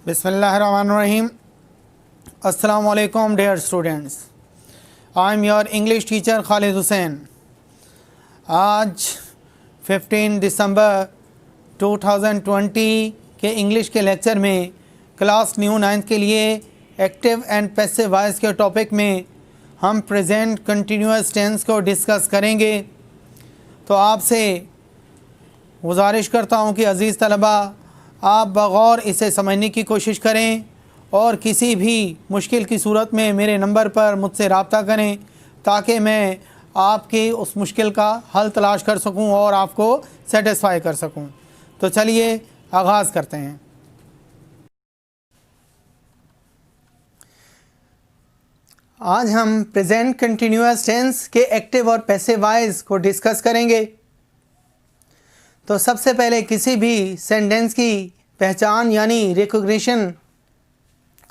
Bismillahirrahmanirrahim. Assalamu alaikum dear students. I am your English teacher Khalid Hussain. आज 15 दिसंबर 2020 के English के lecture में class new 9th के लिए एक्टिव एंड पैसिव वॉइस के टॉपिक में हम प्रेजेंट कंटिन्यूअस टेंस को डिस्कस करेंगे। तो आपसे गुजारिश करता हूँ कि अज़ीज़ तलबा आप बग़ौर इसे समझने की कोशिश करें और किसी भी मुश्किल की सूरत में मेरे नंबर पर मुझसे रब्ता करें ताकि मैं आपकी उस मुश्किल का हल तलाश कर सकूं और आपको सेटिस्फाई कर सकूं। तो चलिए आगाज़ करते हैं। आज हम प्रेजेंट कंटिन्यूअस टेंस के एक्टिव और पैसिव वॉइस को डिस्कस करेंगे। तो सबसे पहले किसी भी सेंटेंस की पहचान यानी रिकॉग्निशन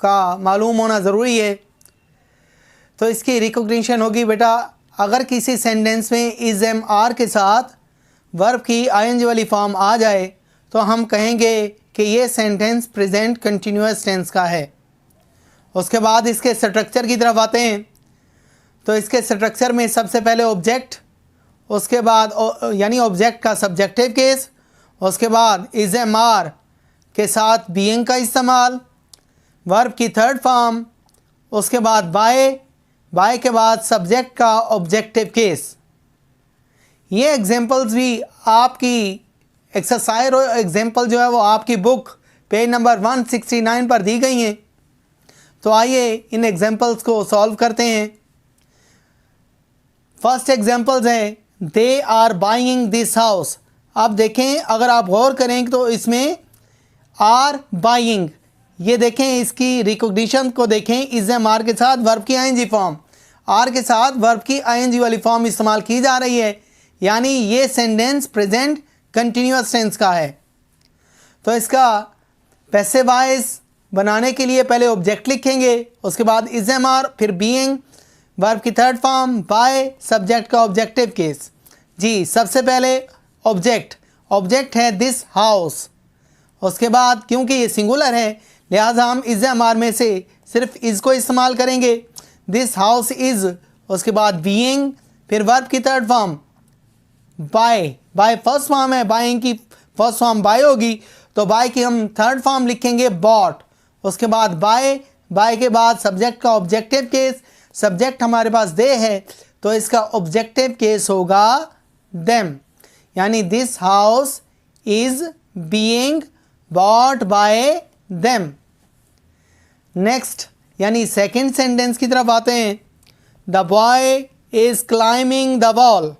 का मालूम होना ज़रूरी है। तो इसकी रिकॉग्निशन होगी बेटा, अगर किसी सेंटेंस में इज़ एम आर के साथ वर्ब की आईएनजी वाली फॉर्म आ जाए तो हम कहेंगे कि ये सेंटेंस प्रेजेंट कंटिन्यूअस टेंस का है। उसके बाद इसके स्ट्रक्चर की तरफ आते हैं। तो इसके स्ट्रक्चर में सबसे पहले ऑब्जेक्ट, उसके बाद यानी ऑब्जेक्ट का सब्जेक्टिव केस, उसके बाद इज़ एम आर के साथ बीइंग का इस्तेमाल, वर्ब की थर्ड फॉर्म, उसके बाद बाय के बाद सब्जेक्ट का ऑब्जेक्टिव केस। ये एग्जांपल्स भी आपकी एक्सरसाइज और एग्जांपल जो है वो आपकी बुक पेज नंबर 169 पर दी गई हैं। तो आइए इन एग्जांपल्स को सॉल्व करते हैं। फर्स्ट एग्जांपल्स है they are buying this house. आप देखें, अगर आप गौर करें तो इसमें आर बाइंग, ये देखें इसकी रिकॉग्निशन को देखें, इज़ एम आर के साथ वर्ब की आईएनजी फॉर्म, आर के साथ वर्ब की आईएनजी वाली फॉर्म इस्तेमाल की जा रही है, यानी ये सेंटेंस प्रेजेंट कंटिन्यूअस टेंस का है। तो इसका पैसिव वॉइस बनाने के लिए पहले ऑब्जेक्ट लिखेंगे, उसके बाद इज़ एम आर, फिर बीइंग, वर्ब की थर्ड फॉर्म, बाय, सब्जेक्ट का ऑब्जेक्टिव केस। जी सबसे पहले ऑब्जेक्ट है दिस हाउस। उसके बाद क्योंकि ये सिंगुलर है लिहाजा हम इज़ एम आर में से सिर्फ इज़ को इस्तेमाल करेंगे, दिस हाउस इज़। उसके बाद बीइंग, फिर वर्ब की third form by first form है, बाइंग की फर्स्ट फॉर्म बाय होगी तो बाय की हम थर्ड फॉर्म लिखेंगे बॉट। उसके बाद बाय के बाद सब्जेक्ट का ऑब्जेक्टिव केस, सब्जेक्ट हमारे पास दे है तो इसका ऑब्जेक्टिव केस होगा देम, यानी this house is being bought by them. Next यानी सेकंड सेंटेंस की तरफ आते हैं। The boy is climbing the wall.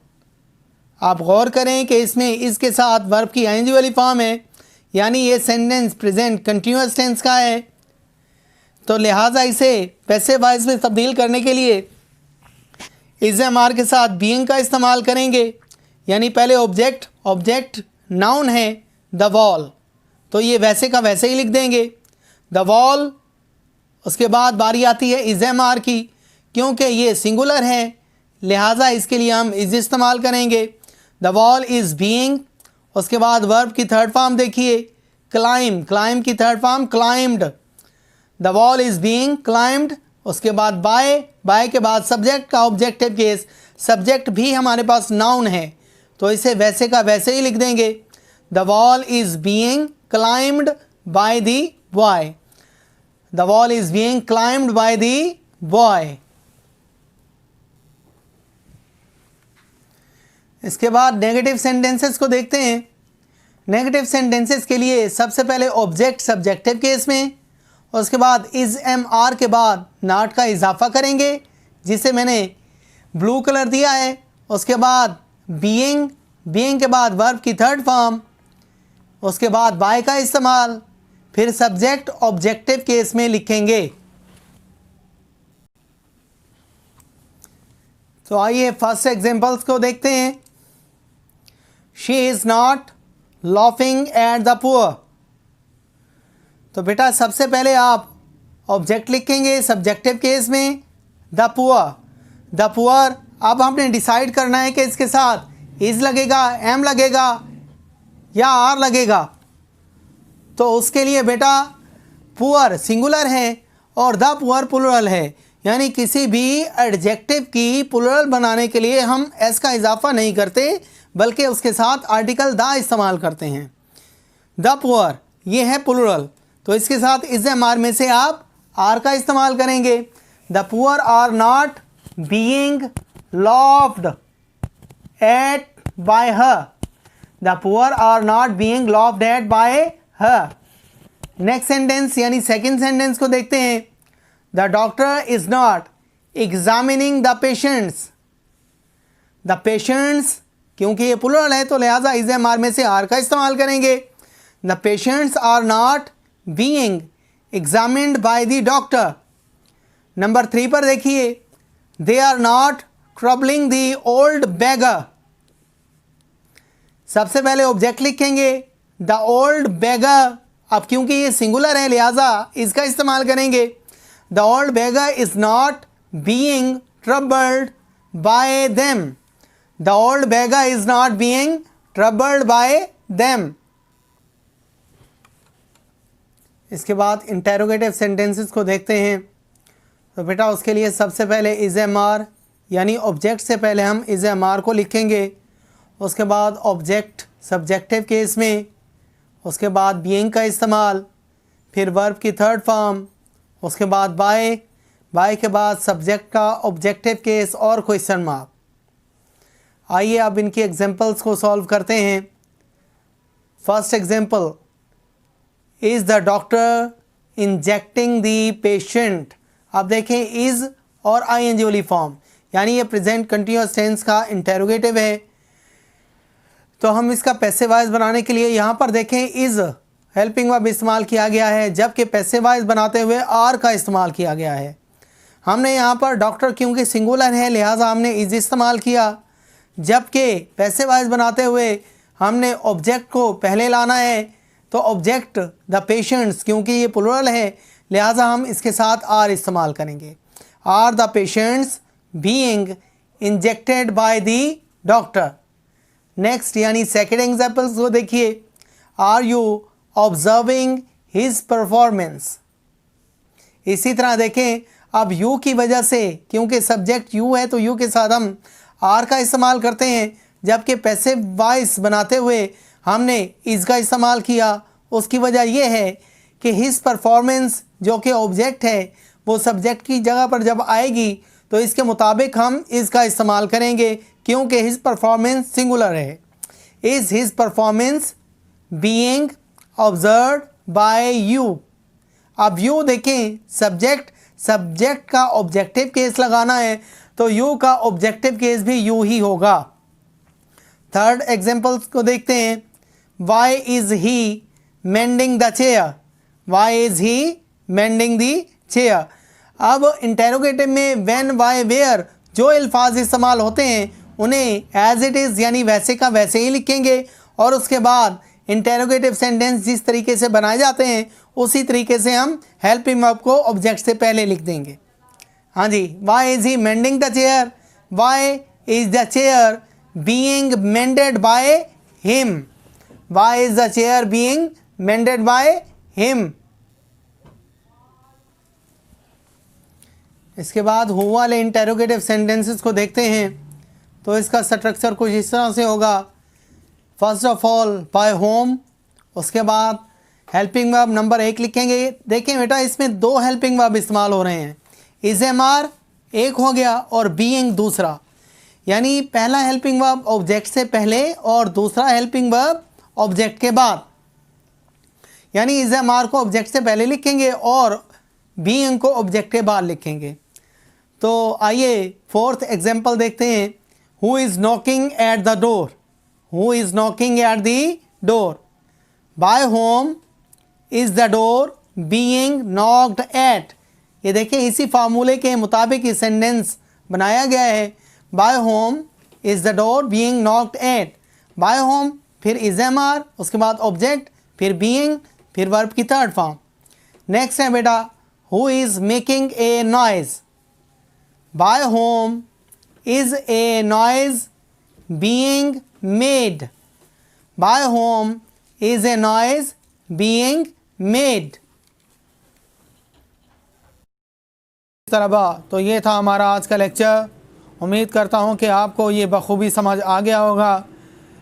आप गौर करें कि इसमें इसके साथ वर्ब की आईएनजी वाली फॉर्म है, यानी ये सेंटेंस प्रेजेंट कंटिन्यूअस टेंस का है। तो लिहाजा इसे पैसिव वॉइस में तब्दील करने के लिए इज़ एम आर के साथ बीइंग का इस्तेमाल करेंगे, यानी पहले ऑब्जेक्ट नाउन है द वॉल, तो ये वैसे का वैसे ही लिख देंगे द वॉल। उसके बाद बारी आती है इज़ एम आर की, क्योंकि ये सिंगुलर है लिहाजा इसके लिए हम इज़ इस्तेमाल करेंगे। द वॉल इज़ बीइंग, उसके बाद वर्ब की थर्ड फॉर्म देखिए क्लाइम की third form climbed, the wall is being climbed. उसके बाद बाय के बाद सब्जेक्ट का ऑब्जेक्टिव केस, सब्जेक्ट भी हमारे पास नाउन है तो इसे वैसे का वैसे ही लिख देंगे the wall is being climbed by the boy, the wall is being climbed by the boy. इसके बाद नेगेटिव सेंटेंसेस को देखते हैं। नेगेटिव सेंटेंसेस के लिए सबसे पहले ऑब्जेक्ट सब्जेक्टिव केस में, उसके बाद इज़ एम आर के बाद नॉट का इजाफा करेंगे जिसे मैंने ब्लू कलर दिया है। उसके बाद बीइंग के बाद वर्ब की थर्ड फॉर्म, उसके बाद बाय का इस्तेमाल, फिर सब्जेक्ट ऑब्जेक्टिव केस में लिखेंगे। तो आइए फर्स्ट एग्जांपल्स को देखते हैं। She is not laughing at the poor. तो बेटा सबसे पहले आप ऑब्जेक्ट लिखेंगे सब्जेक्टिव केस में द पुअर। अब हमने डिसाइड करना है कि इसके साथ इज़ लगेगा, एम लगेगा या आर लगेगा। तो उसके लिए बेटा पुअर सिंगुलर है और द पुअर प्लूरल है, यानी किसी भी एडजेक्टिव की प्लूरल बनाने के लिए हम एस का इजाफा नहीं करते बल्कि उसके साथ आर्टिकल द इस्तेमाल करते हैं। द पुअर ये है प्लूरल, तो इसके साथ इज एम आर में से आप आर का इस्तेमाल करेंगे। The poor are not being laughed at by her. The poor are not being laughed at by her. Next sentence यानी सेकंड सेंटेंस को देखते हैं। The doctor is not examining the patients. The patients क्योंकि ये plural है तो लिहाजा is M R में से आर का इस्तेमाल करेंगे। The patients are not being examined by the doctor. Number 3 पर देखिए, they are not troubling the old beggar. सबसे पहले ऑब्जेक्ट लिखेंगे द ओल्ड बेगर। अब क्योंकि ये सिंगुलर है लिहाजा इसका इस्तेमाल करेंगे। The old beggar is not being troubled bye them. The old beggar is not being troubled bye them. इसके बाद इंटेरोगेटिव सेंटेंसेस को देखते हैं। तो बेटा उसके लिए सबसे पहले इज एम आर यानी ऑब्जेक्ट से पहले हम इज एम आर को लिखेंगे। उसके बाद ऑब्जेक्ट सब्जेक्टिव केस में, उसके बाद बीइंग का इस्तेमाल, फिर वर्ब की थर्ड फॉर्म, उसके बाद बाय के बाद सब्जेक्ट का ऑब्जेक्टिव केस और क्वेश्चन मार्क। आइए अब इनकी एग्जांपल्स को सॉल्व करते हैं। First example, is the doctor injecting the patient. अब देखें इज़ और आईएनजी वाली फॉर्म यानी ये प्रेजेंट कंटिन्यूअस टेंस का इंटेरोगेटिव है। तो हम इसका पैसिव वॉइस बनाने के लिए यहाँ पर देखें इज़ हेल्पिंग वर्ब इस्तेमाल किया गया है, जबकि पैसिव वॉइस बनाते हुए आर का इस्तेमाल किया गया है। हमने यहाँ पर डॉक्टर क्योंकि सिंगुलर है लिहाजा हमने इज़ इस्तेमाल किया, जबकि पैसिव वॉइस बनाते हुए हमने ऑब्जेक्ट को पहले लाना है। तो ऑब्जेक्ट द पेशेंट्स क्योंकि ये प्लूरल है लिहाजा हम इसके साथ आर इस्तेमाल करेंगे। Are the patients being injected by the doctor. Next यानी सेकेंड एग्जाम्पल्स को देखिए। Are you observing his performance. इसी तरह देखें अब यू की वजह से क्योंकि सब्जेक्ट यू है तो यू के साथ हम आर का इस्तेमाल करते हैं, जबकि पैसिव वॉइस बनाते हुए हमने इज़ का इस्तेमाल किया। उसकी वजह यह है कि हिज परफॉर्मेंस जो कि ऑब्जेक्ट है वो सब्जेक्ट की जगह पर जब आएगी तो इसके मुताबिक हम इज़ का इस्तेमाल करेंगे क्योंकि हिज परफॉर्मेंस सिंगुलर है। Is his performance being observed by you. अब यू देखें सब्जेक्ट का ऑब्जेक्टिव केस लगाना है तो यू का ऑब्जेक्टिव केस भी यू ही होगा। थर्ड एग्जाम्पल्स को देखते हैं। Why is he mending the chair. Why is he mending the chair. अब इंटेरोगेटिव में व्हेन वाई वेयर जो अल्फाज इस्तेमाल होते हैं उन्हें एज इट इज़ यानी वैसे का वैसे ही लिखेंगे और उसके बाद इंटेरोगेटिव सेंटेंस जिस तरीके से बनाए जाते हैं उसी तरीके से हम हेल्पिंग वर्ब को ऑब्जेक्ट से पहले लिख देंगे। हाँ जी, why is he mending the chair. Why is the chair being mended by him. Why is the chair being mended by him. इसके बाद हु वाले इंटेरोगेटिव सेंटेंसेस को देखते हैं। तो इसका स्ट्रक्चर कुछ इस तरह से होगा। First of all by whom, उसके बाद हेल्पिंग वर्ब नंबर 1 लिखेंगे। देखें बेटा इसमें 2 हेल्पिंग वर्ब इस्तेमाल हो रहे हैं। इज़ एम आर एक हो गया और बीइंग दूसरा, यानी पहला हेल्पिंग वर्ब ऑब्जेक्ट से पहले और दूसरा हेल्पिंग वर्ब ऑब्जेक्ट के बाद, यानी इज़ एम आर को ऑब्जेक्ट से पहले लिखेंगे और बीइंग को ऑब्जेक्ट के बाद लिखेंगे। तो आइए फोर्थ एग्जाम्पल देखते हैं। Who is knocking at the door. Who is knocking at the door. By whom is the door being knocked at. ये देखिए इसी फार्मूले के मुताबिक ये सेंटेंस बनाया गया है। By whom is the door being knocked at. By whom फिर इज़ एम आर, उसके बाद ऑब्जेक्ट, फिर बीइंग, फिर वर्ब की थर्ड फॉर्म। नेक्स्ट है बेटा who is making a noise. By whom is a noise being made. By whom is a noise being made. तलबा, तो ये था हमारा आज का लेक्चर। उम्मीद करता हूँ कि आपको ये बखूबी समझ आ गया होगा।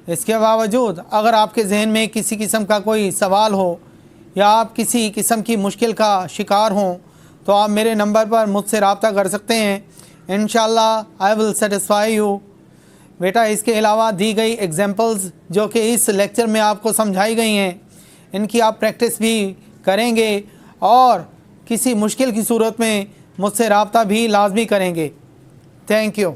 इसके बावजूद अगर आपके जहन में किसी किस्म का कोई सवाल हो या आप किसी किस्म की मुश्किल का शिकार हों तो आप मेरे नंबर पर मुझसे रब्ता कर सकते हैं। इंशाअल्लाह आई विल सेटिस्फाई यू। बेटा, इसके अलावा दी गई एग्जांपल्स जो कि इस लेक्चर में आपको समझाई गई हैं, इनकी आप प्रैक्टिस भी करेंगे और किसी मुश्किल की सूरत में मुझसे रब्ता भी लाजमी करेंगे। Thank you.